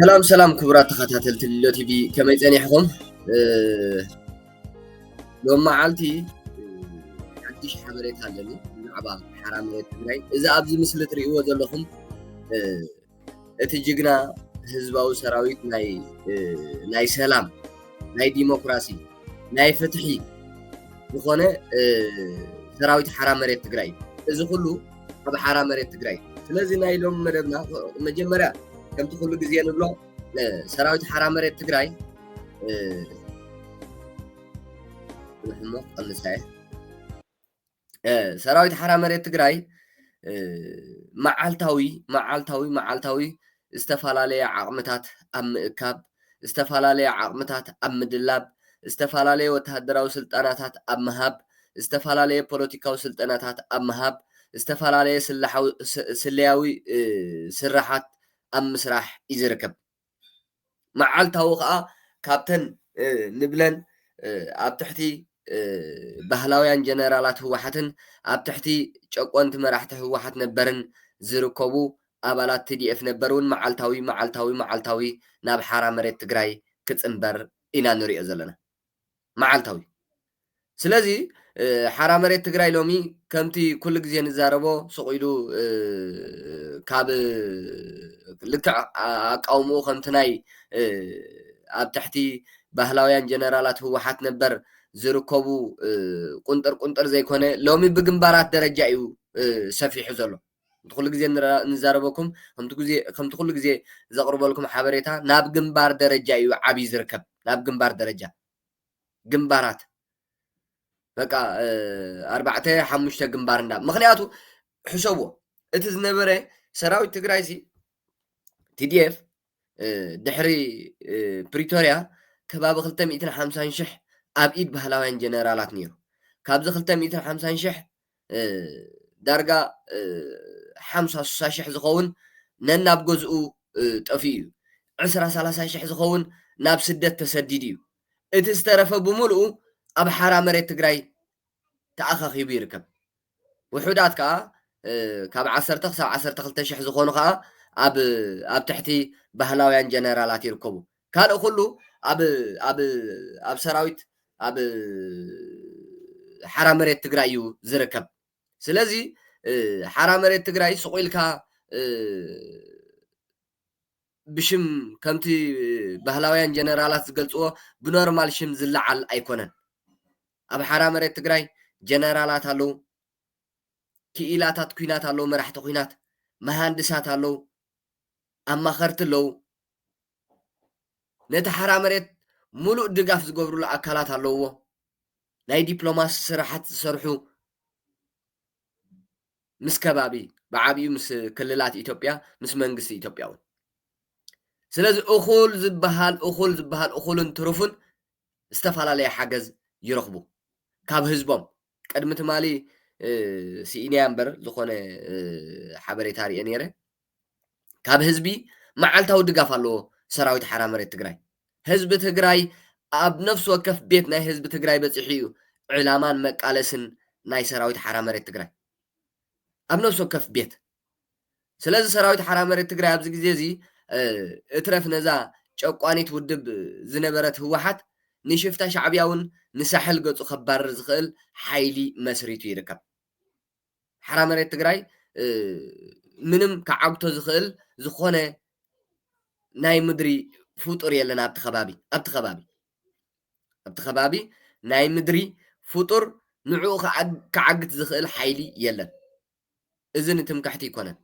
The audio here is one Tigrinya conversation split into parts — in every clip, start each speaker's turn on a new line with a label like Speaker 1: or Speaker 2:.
Speaker 1: سلام سلام كبرات تخاتاتلت اللو تي في كما يصنيحكم لو معالتي حدش حبريت هالني عبا حرام ريت تግራይ اذا ابز ምስሊ ትሪእዎ ዘለኹም እቲ ጅግና ህዝባዊ ሰራዊት ናይ ሰላም ናይ ዲሞክራሲ ናይ ፍትሒ ዝኾነ ሰራዊት ሓራ መሬት ትግራይ እዚ ኩሉ ኣብ ሓራ መሬት ትግራይ ስለዚ ናይ ሎም መደብና መጀመርያ ከምቲ ኩሉ ግዜ ንብሎ ሰራዊት ሓራ መሬት ትግራይ ሰራዊት ሓራ መሬት ትግራይ መዓልታዊ ዝተፈላለዩ ዓቕምታት ኣብ ምእካብ ዝተፈላለዩ ዓቕምታት ኣብ ምድላብ ዝተፈላለዩ ወተሃደራዊ ስልጠናታት ኣብ ምሃብ ዝተፈላለዩ ፖለቲካዊ ስልጠናታት ኣብ ምሃብ ዝተፈላለዩ ስለያዊ ስራሓት ኣብ ምስራሕ እዩ ዝርከብ መዓልታዊ ከዓ ካብተን ንብለን ኣብ ትሕቲ ባህላውያን ጀነራላት ህወሓትን ኣብ ትሕቲ ጨቆንቲ መራሕቲ ህወሓት ነበርን ዝርከቡ ኣባላት TDF ነበሩን መዓልታዊ ናብ ሓራ መሬት ትግራይ ክፅምበር ኢና ንሪኦ ዘለና መዓልታዊ ስለዚ ሓራ መሬት ትግራይ ሎሚ ከምቲ ኩሉ ግዜ ንዛረቦ ስቑኢሉ ካብ ልክዕ ኣቃውምኡ ከምቲ ናይ ኣብ ትሕቲ ባህላውያን ጀነራላት ህወሓት ነበር ዝርከቡ ቁንጥር ዘይኮነ ሎሚ ብግንባራት ደረጃ እዩ ሰፊሑ ዘሎ ኩሉ ግዜ ንዛረበኩም ከምቲ ኩሉ ግዜ ዘቕርበልኩም ሓበሬታ ናብ ግንባር ደረጃ እዩ ዓብይ ዝርከብ ናብ ግንባር ደረጃ ግንባራት በቃ 4-5 ግንባር እንዳ ምክንያቱ ሕሰብዎ እቲ ዝነበረ ሰራዊት ትግራይ ሲ TDF ድሕሪ ፕሪቶሪያ ከባቢ 250,000 ኣብ ኢድ ባህላውያን ጀነራላት ነይሩ ካብዚ 250,000 ዳርጋ 50-60,000 ዝኸውን ነናብ ገዝኡ ጠፊኡ እዩ 20-30,000 ዝኸውን ናብ ስደት ተሰዲድ እዩ እቲ ዝተረፈ ብምልኡ ኣብ ሓራ መሬት ትግራይ ተኣኻኺቡ ይርከብ ውሑዳት ከዓ ካብ 10 ክሳብ 12,000 ዝኾኑ ከዓ ኣብ ትሕቲ ባህላውያን ጀነራላት ይርከቡ ካልእ ኩሉ ኣብ ሰራዊት ኣብ ሓራ መሬት ትግራይ እዩ ዝርከብ ስለዚ ሓራ መሬት ትግራይ ስቑኢልካ ብሽም ከምቲ ባህላውያን ጀነራላት ዝገልፅዎ ብኖርማል ሽም ዝለዓል ኣይኮነን ኣብ ሓራ መሬት ትግራይ ጀነራላት ኣለዉ ክኢላታት ኩናት ኣለዉ መራሕቲ ኩናት መሃንድሳት ኣለዉ ኣማኸርቲ ኣለዉ ነቲ ሓራ መሬት ሙሉእ ድጋፍ ዝገብሩሉ ኣካላት ኣለውዎ ናይ ዲፕሎማሲ ስራሓት ዝሰርሑ ምስ ከባቢ ብዓብዩ ምስ ክልላት ኢትዮጵያ ምስ መንግስቲ ኢትዮጵያ እውን ስለዚ እኹል ዝብሃል ትሩፍን ዝተፈላለየ ሓገዝ ይረኽቡ ካብ ህዝቦም ቅድሚ ትማሊ ሲኢንያ እምበር ዝኾነ ሓበሬታ ሪአ ነይረ ካብ ህዝቢ መዓልታዊ ድጋፍ ኣለዎ ሰራዊት ሓራ መሬት ትግራይ ህዝቢ ትግራይ ኣብ ነፍሲ ወከፍ ቤት ናይ ህዝቢ ትግራይ በፂሑ እዩ ዕላማን መቃለስን ናይ ሰራዊት ሓራ መሬት ትግራይ ኣብ ነፍሲ ወከፍ ቤት ስለዚ ሰራዊት ሓራ መሬት ትግራይ ኣብዚ ግዜ እዚ እትረፍ ነዛ ጨቋኒት ውድብ ዝነበረት ህወሓት ንሽፍታ ሻዕብያ እውን ንሳሕል ገፁ ከባርር ዝኽእል ሓይሊ መስሪቱ ይርከብ ሓራ መሬት ትግራይ ምንም ከዓግቶ ዝኽእል ዝኾነ ናይ ምድሪ ፍጡር የለን ኣብቲ ከባቢ ናይ ምድሪ ፍጡር ንዕኡ ከዓግት ዝኽእል ሓይሊ የለን እዚ ንትምካሕቲ ይኮነን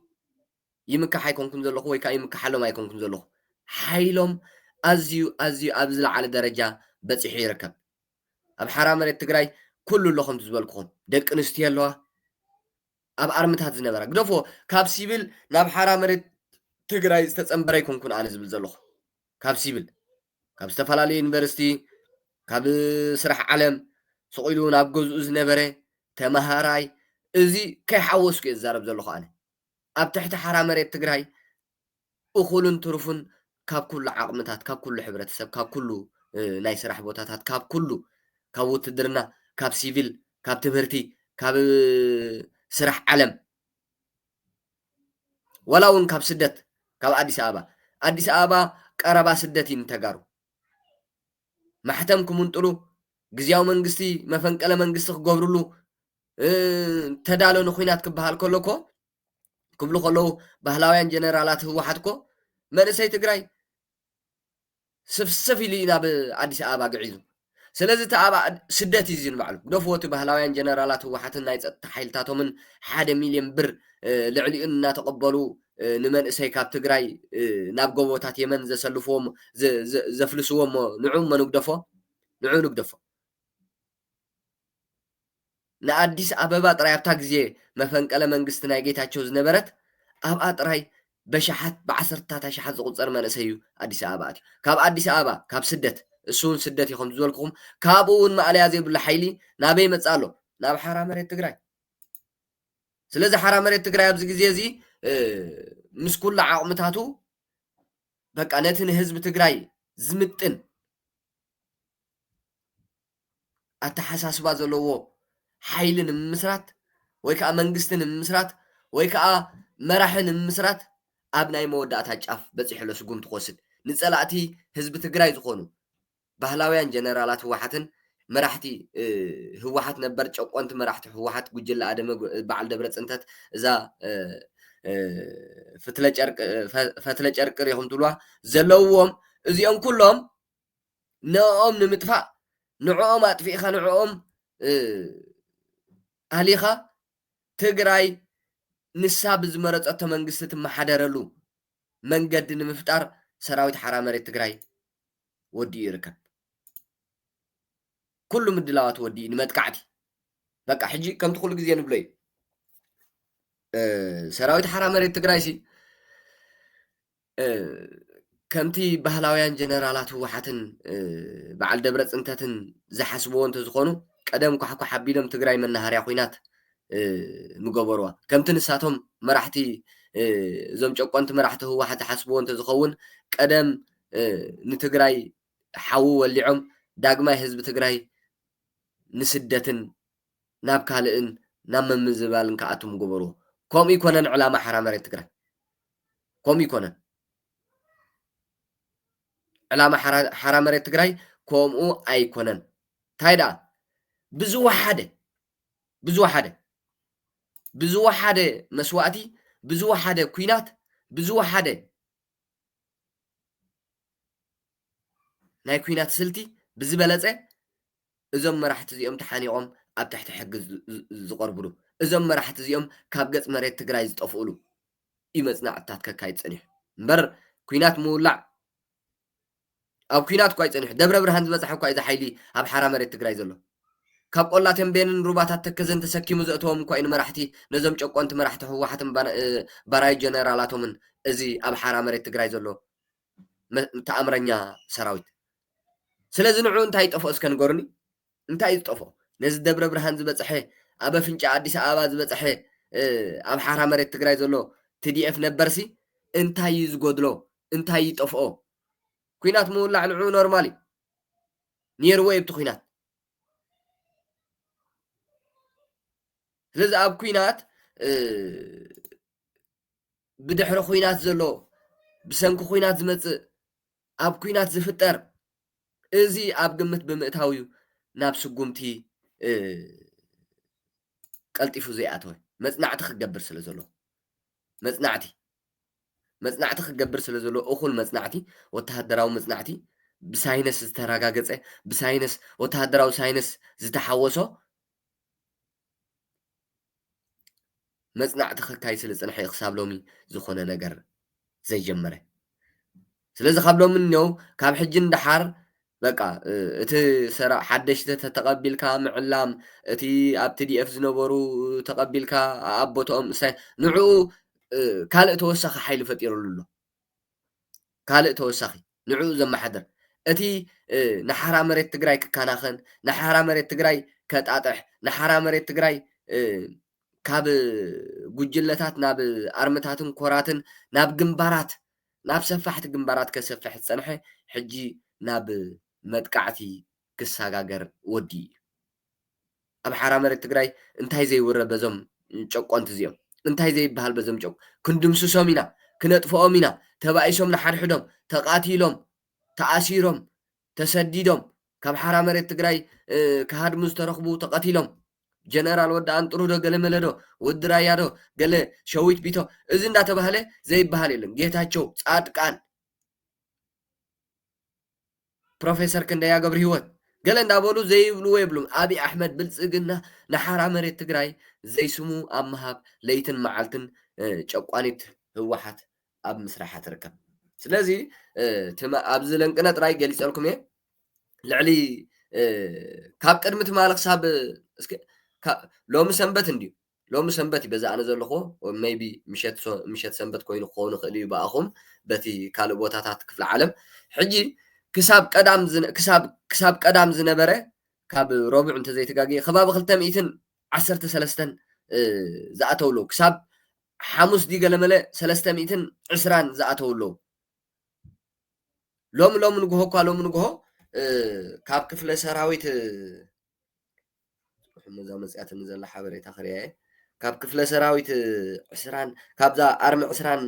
Speaker 1: ይምካሕ ኣይኮንኩም ዘለኹ ወይ ከዓ ይምካሓሎም ኣይኮንኩም ዘለኹ ሓይሎም ኣዝዩ ኣብ ዝለዓለ ደረጃ በፂሑ ይርከብ ኣብ ሓራ መሬት ትግራይ ኩሉ ኣለኹም ዝበልኩኹም ደቂ ኣንስትዮ ኣለዋ ኣብ ኣርምታት ዝነበራ ግደፎ ካብ ሲቪል ናብ ሓራ መሬት ትግራይ ዝተፀምበረ ኣይኮንኩን ኣነ ዝብል ዘለኹ ካብ ሲቪል ካብ ዝተፈላለዩ ዩኒቨርሲቲ ካብ ስራሕ ዓለም ስቑኢሉ ናብ ገዝኡ ዝነበረ ተማሃራይ እዚ ከይሓወስኩ እየ ዝዛረብ ዘለኹ ኣነ ኣብ ትሕቲ ሓራ መሬት ትግራይ እኹልን ትሩፍን ካብ ኩሉ ዓቕምታት ካብ ኩሉ ሕብረተሰብ ካብ ኩሉ ናይ ስራሕ ቦታታት ካብ ኩሉ ካብ ውትድርና ካብ ሲቪል ካብ ትምህርቲ ካብ ስራሕ ዓለም ወላ እውን ካብ ስደት ካብ ኣዲስ ኣበባ ቀረባ ስደት ይንተጋሩ ማሕተም ክምንጥሉ ግዝያዊ መንግስቲ መፈንቀለ መንግስቲ ክገብርሉ ተዳሎ ንኹናት ክበሃል ከሎ እኮ ክብሉ ከለዉ ባህላውያን ጀነራላት ህወሓት እኮ መንእሰይ ትግራይ ስፍስፍ ኢሉ ናብ ኣዲስ ኣበባ ግዒዙ ስለዚ እቲ ኣብ ስደት እዩ ንባዕሉ ግደፍዎ እቲ ባህላውያን ጀነራላት ህወሓትን ናይ ፀጥታ ሓይልታቶምን 1,000,000 ብር ልዕሊኡን እናተቐበሉ ንመንእሰይ ካብ ትግራይ ናብ ጎቦታት የመን ዘሰልፍዎም ዘፍልስዎም ንዑ መንግደፎ ንዑ ንግደፎ ንኣዲስ ኣበባ ጥራይ ኣብታ ግዜ መፈንቀለ መንግስቲ ናይ ጌታቸው ዝነበረት ኣብኣ ጥራይ በሽሓት ብዓሰርታት ሽሓት ዝቁፀር መንእሰይ እዩ ኣዲስ ኣበባ ኣትዩ ካብ ኣዲስ ኣበባ ካብ ስደት እሱ እውን ስደት ይኹም ዝበልክኹም ካብኡ እውን ማዕልያ ዘይብሉ ሓይሊ ናበይ መፅእ ኣሎ ናብ ሓራ መሬት ትግራይ ስለዚ ሓራ መሬት ትግራይ ኣብዚ ግዜ እዚ ምስ ኩሉ ዓቕምታቱ በቃ ነቲ ንህዝቢ ትግራይ ዝምጥን ኣተሓሳስባ ዘለዎ ሓይሊ ንምስራት ወይ ከዓ መንግስቲ ንምስራት ወይ ከዓ መራሒ ንምስራት ኣብ ናይ መወዳእታ ጫፍ በፂሑ ስጉምቲ ክወስድ ንፀላእቲ ህዝቢ ትግራይ ዝኾኑ ባህላውያን ጀነራላት ህወሓትን መራሕቲ ህወሓት ነበር ጨቆንቲ መራሕቲ ህወሓት ጉጅለ ኣደመ በዓል ደብረ ፅንተት እዛ ፈትለ ጨርቂ ሪኹም ትብልዋ ዘለውዎም እዚኦም ኩሎም ንዕኦም ንምጥፋእ ንዕኦም ኣጥፊእኻ ንዕኦም ኣሊኻ ትግራይ ንሳ ብዝመረፀቶ መንግስቲ ትመሓደረሉ መንገዲ ንምፍጣር ሰራዊት ሓራ መሬት ትግራይ ወዲኡ ይርከብ ኩሉ ምድላዋት ወዲኡ ንመጥቃዕቲ በቃ ሕጂ ከምቲ ኩሉ ግዜ ንብሎ እዩ ሰራዊት ሓራ መሬት ትግራይ ሲ ከምቲ ባህላውያን ጀነራላት ህወሓትን በዓል ደብረ ፅንተትን ዝሓስብዎ እንተዝኾኑ ቀደም ኳሕኳሕ ኣቢሎም ትግራይ መናሃርያ ኩናት ምገበርዋ ከምቲ ንሳቶም መራሕቲ እዞም ጨቆንቲ መራሕቲ ህወሓት ዝሓስብዎ እንተዝኸውን ቀደም ንትግራይ ሓዉ ወሊዖም ዳግማይ ህዝቢ ትግራይ ንስደትን ናብ ካልእን ናብ ምምዝባልን ከኣቱ ምገበርዎ ከምኡ ይኮነን ዕላማ ሓራ መሬት ትግራይ ከምኡ ይኮነን ዕላማ ሓራ መሬት ትግራይ ከምኡ ኣይኮነን እንታይ ደኣ ብዝወሓደ መስዋእቲ ብዝወሓደ ኩናት ብዝወሓደ ናይ ኩናት ስልቲ ብዝበለፀ እዞም መራሕቲ እዚኦም ተሓኒቖም ኣብ ትሕቲ ሕጊ ዝቐርብሉ እዞም መራሕቲ እዚኦም ካብ ገፅ መሬት ትግራይ ዝጠፍእሉ እዩ መፅናዕትታት ከካይድ ፀኒሑ እምበር ኩናት ምውላዕ ኣብ ኩናት እኳ ይፀኒሑ ደብረ ብርሃን ዝበፅሐ እኳ እዚ ሓይሊ ኣብ ሓራ መሬት ትግራይ ዘሎ ካብ ቆላ ቴምቤንን ሩባታት ተከዘን ተሰኪሙ ዘእተዎም እኳ ንመራሕቲ ነዞም ጨቆንቲ መራሕቲ ህወሓትን ባራይ ጀነራላቶምን እዚ ኣብ ሓራ መሬት ትግራይ ዘሎ ተኣምረኛ ሰራዊት ስለዚ ንዑ እንታይ ጠፍኦ እስከ ንገሩኒ እንታይ እዩ ዝጠፍኦ ነዚ ደብረ ብርሃን ዝበፅሐ ኣብ ኣፍንጫ ኣዲስ ኣበባ ዝበፅሐ ኣብ ሓራ መሬት ትግራይ ዘሎ ትዲኤፍ ነበርሲ እንታይ እዩ ዝጎድሎ እንታይ እዩ ጠፍኦ ኩናት ምውላዕ ንዑ ኖርማል እዩ ነይርዎ የብቲ ኩናት ስለዚ ኣብ ኩናት ብድሕሪ ኩናት ዘሎ ብሰንኪ ኩናት ዝመፅእ ኣብ ኩናት ዝፍጠር እዚ ኣብ ግምት ብምእታው ናብ ስጉምቲ ቀልጢፉ ዘይኣተወ መፅናዕቲ ክገብር ስለ ዘሎ መፅናዕቲ ክገብር ስለ ዘሎ እኹል መፅናዕቲ ወተሃደራዊ መፅናዕቲ ብሳይነስ ዝተረጋገፀ ብሳይነስ ወተሃደራዊ ሳይነስ ዝተሓወሶ መፅናዕቲ ክካይ ስለ ፅንሐ ክሳብ ሎሚ ዝኾነ ነገር ዘይጀመረ ስለዚ ካብ ሎሚ እኒው ካብ ሕጂ እንዳሓር በቃ እቲ ሓደሽቲ ተቀቢልካ ምዕላም እቲ ኣብ TDF ዝነበሩ ተቀቢልካ ኣብ ቦታኦም ንዑ ካልእ ተወሳኺ ሓይሊ ፈጢሩሉ ኣሎ ካልእ ተወሳኺ ንዑ ዘመሓደር እቲ ንሓራ መሬት ትግራይ ክከናኸን ንሓራ መሬት ትግራይ ከጣጥሕ ንሓራ መሬት ትግራይ ካብ ጉጅለታት ናብ ኣርምታትን ኮራትን ናብ ግንባራት ናብ ሰፋሕቲ ግንባራት ከሰፍሕ ዝፀንሐ ሕጂ ናብ መጥቃዕቲ ክሰጋገር ወዲ ኣብ ሓራ መሬት ትግራይ እንታይ ዘይውረ በዞም ጨቆንቲ እዚኦም እንታይ ዘይበሃል በዞም ጨቆ ክንድምስሶም ኢና ክነጥፍኦም ኢና ተባኢሶም ንሓድሕዶም ተቃቲሎም ተኣሲሮም ተሰዲዶም ካብ ሓራ መሬት ትግራይ ክሃድሙ ዝተረኽቡ ተቐቲሎም ጀነራል ወዲ አንጥሩ ዶ ገለ መለዶ ወዲ ራያ ዶ ገለ ሸዊት ቢቶ እዚ እንዳተባህለ ዘይበሃል የለን ጌታቸው ጻድቃን ፕሮፌሰር ክንደያ ገብረ ህይወት ገለ እንዳበሉ ዘይብልዎ የብሉም አብይ አሕመድ ብልጽግና ንሓራ መሬት ትግራይ ዘይስሙ ኣብ ምሃብ ለይትን መዓልትን ጨቋኒት ህወሓት ኣብ ምስራሓ ትርከብ ስለዚ ኣብዚ ለንቅነ ጥራይ ገሊፀልኩም እየ ልዕሊ ካብ ቅድሚ ትማል ክሳብ ሎሚ ሰንበት እንድዩ ሎሚ ሰንበት በዛ ኣነ ዘለኹ ሜይቢ ምሸት ሰንበት ኮይኑ ክኸውን ይኽእል እዩ በኣኹም በቲ ካልእ ቦታታት ክፍለ ዓለም ሕጂ ክሳብ ቀዳም ዝነበረ ካብ ረቡዕ እንተዘይተጋጊ ከባቢ 213 ዝኣተውሎ ክሳብ ሓሙስ ዲ ገለመለ 320 ዝኣተውሎ ሎሚ ንግሆ እኳ ሎሚ ንግሆ ካብ ክፍለ ሰራዊት መዛ መፅያት ንዘላ ሓበሬታ ክርያየ ካብ ክፍለ ሰራዊት 20 ካብዛ ኣርሚ 20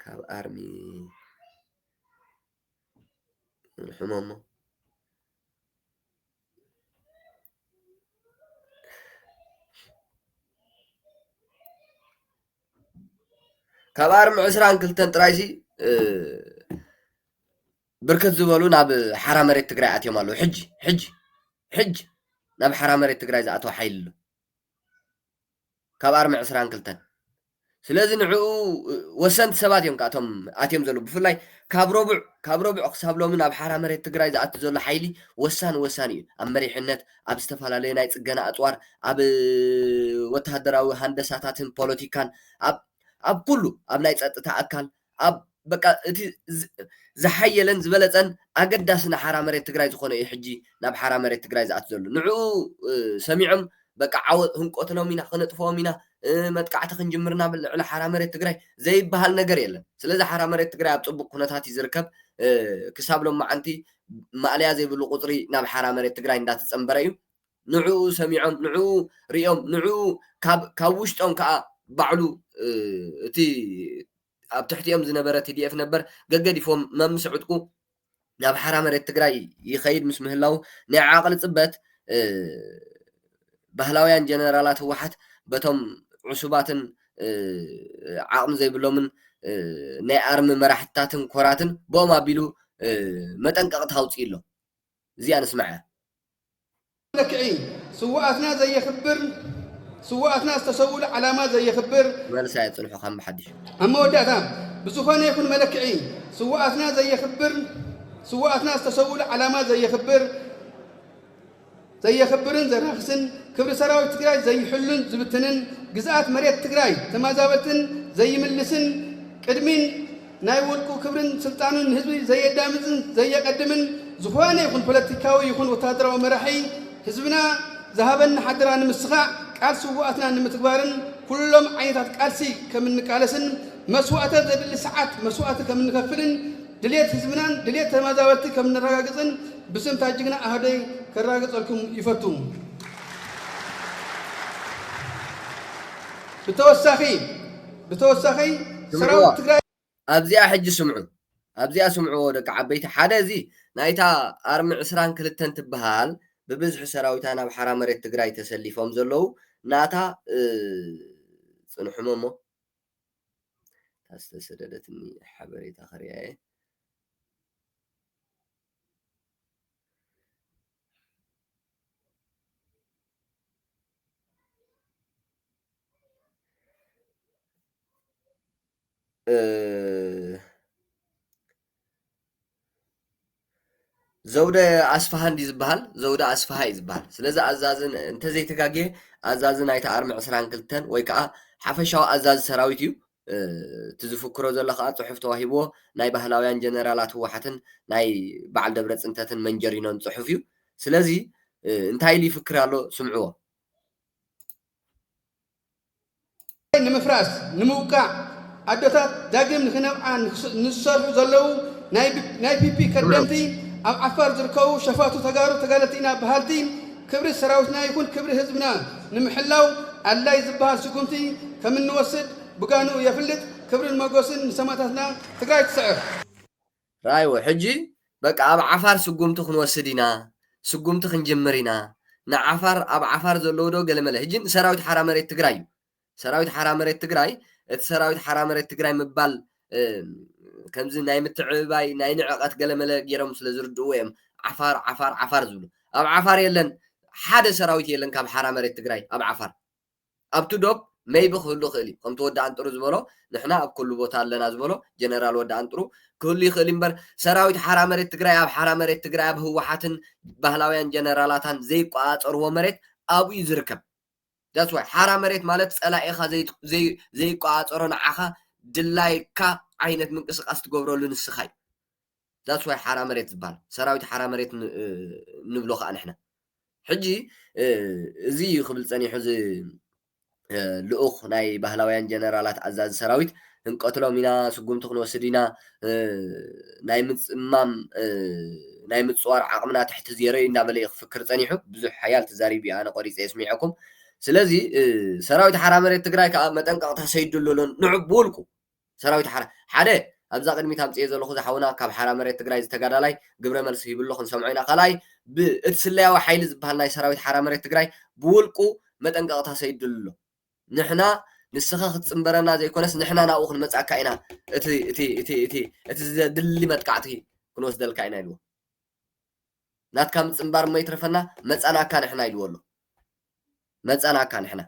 Speaker 1: ካብ ኣርሚ ሕሞሞ ካብ ኣርሚ 22 ጥራይሲ ብርክት ዝበሉ ናብ ሓራ መሬት ትግራይ ኣትዮም ኣለዉ ሕጂ ናብ ሓራ መሬት ትግራይ ዝኣተው ሓይሊ ኣሎ ካብ ኣርሚ 22 ስለዚ ንዕኡ ወሰንቲ ሰባት እዮም ካቶም ኣትዮም ዘለዉ ብፍላይ ካብ ረቡዕ ክሳብ ሎሚ ናብ ሓራ መሬት ትግራይ ዝኣቱ ዘሎ ሓይሊ ወሳኒ እዩ ኣብ መሪሕነት ኣብ ዝተፈላለዩ ናይ ጽገና ኣጽዋር ኣብ ወተሃደራዊ ሃንደሳታትን ፖለቲካን ኣብ ኩሉ ኣብ ናይ ጸጥታ ኣካል ኣብ በቃ እቲ ዝሓየለን ዝበለፀን ኣገዳሲ ንሓራ መሬት ትግራይ ዝኾነ እዩ ሕጂ ናብ ሓራ መሬት ትግራይ ዝኣቱ ዘሎ ንዕኡ ሰሚዖም በቃ ዓወት ህንቆትኖም ኢና ክነጥፍዎም ኢና መጥቃዕቲ ክንጅምርና ልዕሊ ሓራ መሬት ትግራይ ዘይበሃል ነገር የለን ስለዚ ሓራ መሬት ትግራይ ኣብ ፅቡቅ ኩነታት እዩ ዝርከብ ክሳብ ሎም መዓንቲ ማዕልያ ዘይብሉ ቁፅሪ ናብ ሓራ መሬት ትግራይ እንዳተፀንበረ እዩ ንዕኡ ሰሚዖም ንዕኡ ሪኦም ንዕኡ ካብ ውሽጦም ከዓ ባዕሉ እቲ ኣብ ትሕቲኦም ዝነበረ TDF ነበር ገገዲፎም መምስዕጥቁ ናብ ሓራ መሬት ትግራይ ይኸይድ ምስ ምህላው ናይ ዓቕሊ ፅበት ባህላውያን ጀነራላት ህወሓት በቶም ዕሱባትን ዓቕሚ ዘይብሎምን ናይ ኣርሚ መራሕታትን ኮራትን ቦም ኣቢሉ መጠንቀቕቲ ኣውፅኡ ኣሎ እዚኣ ንስማዕ
Speaker 2: ለክዒ ስዋኣትና ዘየኽብር سواتنا استسول علامات زي يخبر
Speaker 1: مال ساعد صلحوا خام بحدش
Speaker 2: أما ودعنا بسخانة يكون ملكعي سواتنا زي يخبر سواتنا استسول علامات زي يخبرن زي راخسن كبر سراوي تقراي زي حلن زبتنن جزءات مريت تقراي تمازابتن زي ملسن قدمين نايولكو كبرن سلطانن هزبي زي دامزن زي يقدمن زخوانة يكون بوليتيكاوي يكون وتادرا ومرحي حزبنا ذهبنا حضران مسخاء قال سواتنا نمتكبارن كلهم عينات قالسي كمن قالسن مسواتة ذل ساعات مسواتة كمن كفلن دليت حزبنا دليت تمازاوت كمن رغاغصن بسم تاجنا اهدي كراغص لكم يفتون بتوسخي سراو تግራይ
Speaker 1: ኣብዚኣ ሕጂ ስምዑ ደቂ ዓበይቲ ሓደ እዚ ናይታ ኣርሚ 22 ትበሃል ብብዝሒ ሰራዊታ ናብ ሓራ መሬት ትግራይ ተሰሊፎም ዘለዉ ናታ ጽንሑሞ እሞ ታስተሰደደትኒ ሓበሬታ ኸርያየ ዘውደ ኣስፋሃን ዝብሃል ዘውደ ኣስፋሃ ዝብሃል ስለዚ ኣዛዝን እንተዘይተጋገ ኣዛዝን ናይታ ኣርሚ 22 ወይ ከዓ ሓፈሻዊ ኣዛዝ ሰራዊት እዩ ትዝፍክሮ ዘሎ ከዓ ጽሑፍ ተዋሂብዎ ናይ ባህላውያን ጀነራላት ህወሓትን ናይ በዓል ደብረ ጽንተትን መንጀሪኖን ጽሑፍ እዩ ስለዚ እንታይ ይፍክር ኣሎ ስምዕዎ
Speaker 2: ንምፍራስ ንምውቃዕ ኣዶታት ዳግም ንኽነብዓ ንሰርሑ ዘለዉ ናይ ፒፒ ከደምቲ ኣብ ዓፋር ዝርከቡ ሸፋቱ ተጋሩ ተጋለጢና ባህልቲ ክብሪ ሰራዊትና ይኩን ክብሪ ህዝብና ንምሕላው ኣድላይ ዝበሃል ስጉምቲ ከም እንወስድ بقانو يفلت كبر المقوسن سماتنا تقراي تسعر
Speaker 1: رايو حجي بقى أب عفار سقومت خنوسدينا سقومت خنجمرينا نعفار أب عفار زلودو قال ملا هجين سراويت حرامريت تقراي سراويت حرامريت تقراي سراويت حرامريت تقراي مبال كمز ناي متعباي ناي نعقات قال ملا جيرم سلازردو ويم عفار زلو أب عفار يلن حدا سراويت يلن كاب حرامريت تقراي أب عفار أب تدوب ما يبخلو خلي قم تودع انطرو زبلو نحنا أب كل بوتا لنا زبلو جنرال ودع انطرو كل يخلي مبر سراويت حرامريت تقراي أب حرامريت تقراي أب هو حاتن بهلاويان جنرالاتان زي قاعات أروا مريت أبو يزركب that's why حرامريت مالت سألا إيخا زي قاعات أروا نعاخا دلاي كا عينت من قصق أستقبرو لنسخاي that's why حرامريت زبال سراويت حرامريت نبلوخ نحنا حجي زي خبل ثاني حزي لؤخ ناي بهلاويان جنرالات عزاز سراويت انقتلوا منا سقوم تخنو سدينا ناي مصمام ناي مصوار عقمنا تحت زيري اندابلي فكر ثانيحو بزح حيال تزاريبي انا قريص يسمعكم سلازي سراويت حرامريت تግራይ كا مطنققታ ሰይድሉሉን ንዕቡልኩ ሰራዊት ሓደ ኣብዛ ቅድሚት ኣምፅየ ዘለኹ ዝሓውና ካብ ሓራመሬት ትግራይ ዝተጋዳላይ ግብረ መልሲ ይብሉ ክንሰምዖ ኢና ካልኣይ ብእትስለያዊ ሓይሊ ዝበሃል ናይ ሰራዊት ሓራመሬት ትግራይ ብውልቁ መጠንቀቕታ ሰይድሉሎ ንሕና ንስኻ ክትፅምበረና ዘይኮነስ ንሕና ናብኡ ክንመፃካ ኢና እቲ ዘድሊ መጥቃዕቲ ክንወስደልካ ኢና ኢልዎ ናትካ ምፅምባር እሞ ይትረፈና መፃናካ ንሕና ኢልዎ ኣሎ መፃናካ ንሕና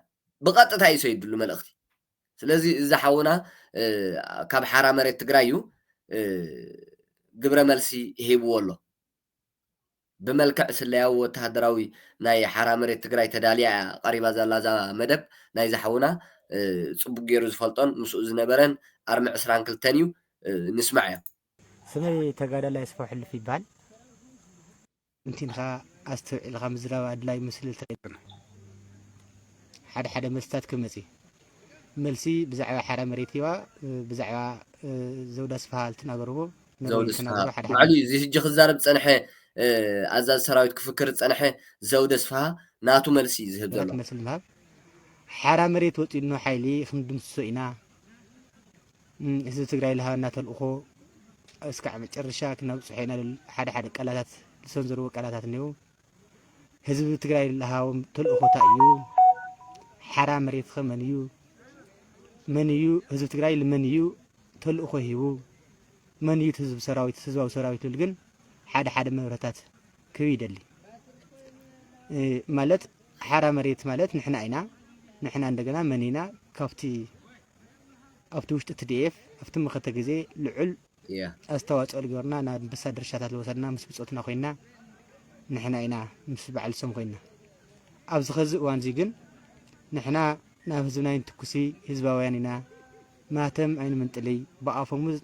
Speaker 1: ብቐጥታ እዩ ሰይድሉ መልእኽቲ ስለዚ እዚ ሓውና ካብ ሓራመሬት ትግራይ እዩ ግብረ መልሲ ሂብዎ ኣሎ بملكع سلياو وتهدراوي ناي حرامريت تግራይ ተዳልያ ቀሪባ ዘላ ዛ መደብ ናይ ዝሓውና ጽቡቅ ገይሩ ዝፈልጦን ምስኡ ዝነበረን ኣርሚ 22 እዩ ንስማዕ ያ
Speaker 3: ስመይ ተጋዳላይ ስፋው ሕልፍ ይባል እንቲንኻ ኣስተውዒልኻ ምዝራብ ኣድላይ ምስሊ ተቀጥና ሓደ መስታት ክመጺ መልሲ ብዛዕባ ሓራመሬት ይዋ ብዛዕባ ዘውዳ ስፋል ተናገርዎ
Speaker 1: معلي زي هجي خزارب ጸንሐ ኣዛዝ ሰራዊት ክፍክር ጸንሐ ዘውደ ስፋ ናቱ መልሲ ዝህብ ዘሎ
Speaker 3: መስልማብ ሓራመሬት ወጢኑ ሓይሊ ክንድምስሶ ኢና ህዝቢ ትግራይ ለሃና ተልእኾ እስካዕ መጨረሻ ክነብጽሖ ኢና ሓደ ቃላታት ዝሰንዘርዎ ቃላታት ነው ህዝቢ ትግራይ ለሃዎም ተልእኾታ እዩ ሓራመሬት ከመን እዩ መን እዩ ህዝቢ ትግራይ ለመን እዩ ተልእኾ ሂቡ من يتهزب سراويت هزباو سراويت للجن حد مبرتات كبيدلي مالت حرام مريت مالت نحنا عينا نحنا عندنا منينا كافتي افتي وشت تديف افتي مخته غزي لعل استواص الجورنا نا بصدر شاتات لوسدنا مس بصوتنا خوينا نحنا عينا مس بعل سم خوينا ابز خز وانزي جن نحنا نافزنا ينتكسي هزباوياننا ماتم عين منطلي بافمز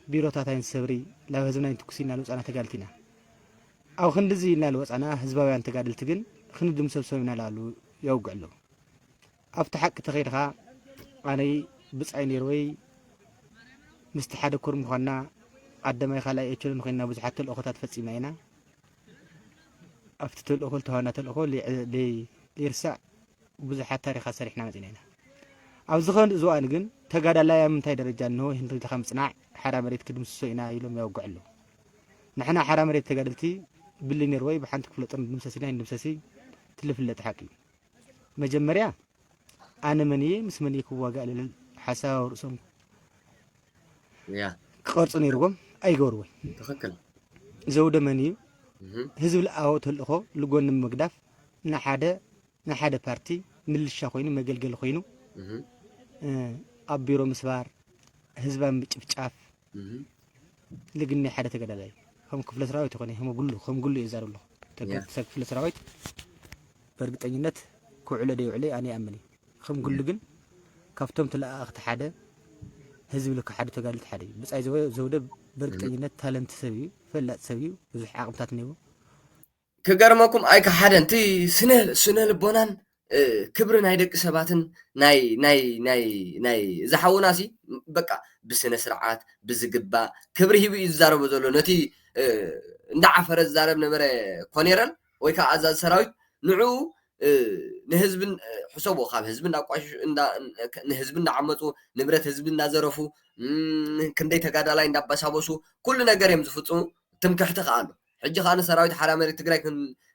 Speaker 3: بيروتاتين سبري لا هزنا ينتكسينا لوصانا تغالتينا او خندزي لنا لوصانا حزباويان تغادلت ግን خندم سبسبنا لالو يوقعلو افتحق تخيرها اني بصايني روي مستحد كرم خنا قدمي خلا يچل خنا بزحت الاخوات فصيماينا افتت الاخوات هنا الاخوات ليرسع بزحت تاريخ سريحنا مزينينا او زخن زوان ግን ተጋዳላይ ምንታይ ደረጃ ነው ህንሪ ተኸምጽናዕ ሓራመሬት ክድምስሶ ኢና ኢሎም ያውግዕሉ ንሕና ሓራመሬት ተጋድልቲ ብሊነር ወይ ብሓንቲ ክፍለ ጦር ድምሰሲና ድምሰሲ ትልፍለጥ ሓቂ መጀመርያ ኣነ መንዬ ምስ መንዬ ክዋጋእ ልል ሓሳብ ርእሶም ቅርጹ ነይርዎም ኣይገበርዎን
Speaker 1: ትኽክል
Speaker 3: ዘውደ መንዬ ህዝብ ለኣዎ ተልእኾ ልጎን ምግዳፍ ንሓደ ፓርቲ ምልሻ ኮይኑ መገልገል ኮይኑ أبيرو مسبار حزبا مጭፍጫፍ لقني حدا تقدالاي هم كفل سراويت يكوني هم كله يزارلو كفل سراويت برغطኝነት كوعله ديو علي اني امني هم كله ግን كافتم تلاقت حدا حزب لك حدا تقالت حدا بصاي زوده برغطኝነት تالنت سبي فلات سبي بزح عقمتات نيو
Speaker 1: كغرمكم اي كحدا انت سنه لبونان كبر ناي دق سباتن ناي زحوناسي بقى بسنه سرعات بزغبا كبر هيبو يزاربو زلو نتي اندعفر الزارب نبره كونيرال ويكا عزاز سراويت نعو ንህዝብን ሕሰቦ ካብ ህዝቢ እንዳቋሽ ንህዝቢ እንዳዓመፁ ንብረት ህዝቢ እንዳዘረፉ ክንደይ ተጋዳላይ እንዳባሳበሱ ኩሉ ነገር እዮም ዝፍፅሙ ትምክሕቲ ከዓ ኣሎ ሕጂ ከዓ ንሰራዊት ሓራ መሬት ትግራይ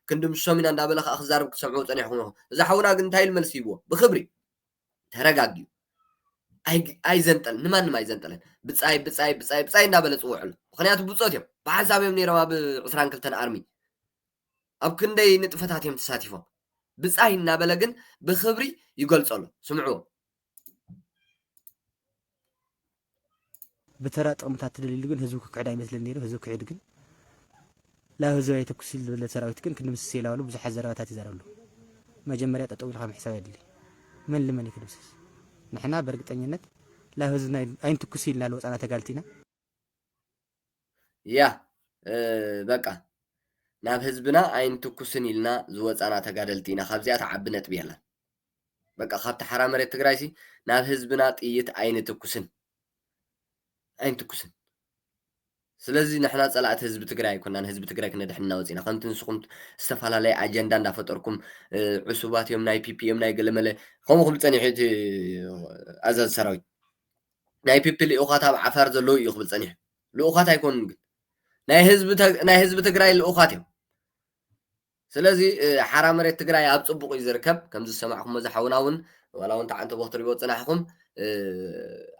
Speaker 1: ክንድምስሶም ኢና እንዳበለ ከዓ ክዛረብ ክሰምዑ ፀኒሕኩም ኢኹም እዛ ሓውና ግን እንታይ ኢሉ መልሲ ይብዎ ብክብሪ ተረጋጊዩ ኣይዘንጠል ንማንም ኣይዘንጠለን ብፃይ እንዳበለ ፅውዕ ኣሎ ምክንያቱ ብፆት እዮም ብሓንሳብ እዮም ነይሮም ኣብ 22 ኣርሚ ኣብ ክንደይ ንጥፈታት እዮም ተሳቲፎም ብፃይ እናበለ ግን ብክብሪ ይገልፀሉ ስምዕዎ
Speaker 3: ብተራ ጥቕምታት ትደልሉ ግን ህዝቡ ክክዕድ ኣይመስለን ነይሩ ህዝቡ ክዕድ ግን ላብ ህዝቢ ኣይተኩስ ኢሉ ዝብለ ሰራዊት ግን ክንድምስስ ኢላብሉ ብዙሓት ዘረባታት ይዘረብሉ መጀመርያ ጠጠው ኢልካ ምሕሳብ የድሊ መን ልመን ይክድምስስ ንሕና በእርግጠኝነት ላብ ህዝብና ኣይንትኩስ ኢልና ዝወፃና ተጋልቲ ኢና
Speaker 1: ያ በቃ ናብ ህዝብና ኣይንትኩስን ኢልና ዝወፃና ተጋደልቲ ኢና ካብዚኣ ተዓቢ ነጥቢ የለን በቃ ካብቲ ሓራ መሬት ትግራይ ሲ ናብ ህዝብና ጥይት ኣይንትኩስን ስለዚ ንሕና ፀላእቲ ህዝቢ ትግራይ ኣይኮናን ህዝቢ ትግራይ ክነድሕንና ወፂና ከምቲ ንስኹም ዝተፈላለየ ኣጀንዳ እንዳፈጠርኩም ዕሱባት እዮም ናይ ፒፒ እዮም ናይ ገለመለ ከምኡ ክብል ፀኒሑ እቲ ኣዛዚ ሰራዊት ናይ ፒፒ ልኡኻት ኣብ ዓፋር ዘለዉ እዩ ክብል ፀኒሑ ልኡኻት ኣይኮኑን ግን ናይ ህዝቢ ትግራይ ልኡኻት እዮም ስለዚ ሓራ መሬት ትግራይ ኣብ ፅቡቅ እዩ ዝርከብ ከምዚ ዝሰማዕኩም መዛሓውና እውን ዋላ እውን ተዓንተ ቦክትሪቦ ፅናሕኩም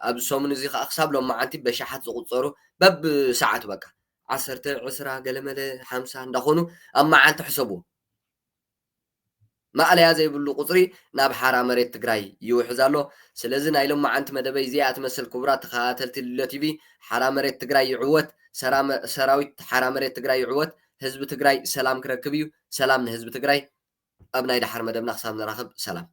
Speaker 1: ኣብ ሰሙን እዚ ከዓ ክሳብ ሎም መዓልቲ በሻሓት ዝቁፀሩ በብ ሰዓቱ በቃ 10 20 ገለመለ 50 እንዳኾኑ ኣብ መዓልቲ ሕሰብዎ ማዕለያ ዘይብሉ ቁፅሪ ናብ ሓራ መሬት ትግራይ ይውሕዝ ኣሎ ስለዚ ናይ ሎም መዓልቲ መደበይ እዚኣ ትመስል ክቡራት ተኸታተልቲ ሉለ ቲቪ ሓራ መሬት ትግራይ ይዕወት ሰራዊት ሓራ መሬት ትግራይ ይዕወት ህዝቢ ትግራይ ሰላም ክረክብ እዩ ሰላም ንህዝቢ ትግራይ ኣብ ናይ ድሓር መደብና ክሳብ ንራኸብ ሰላም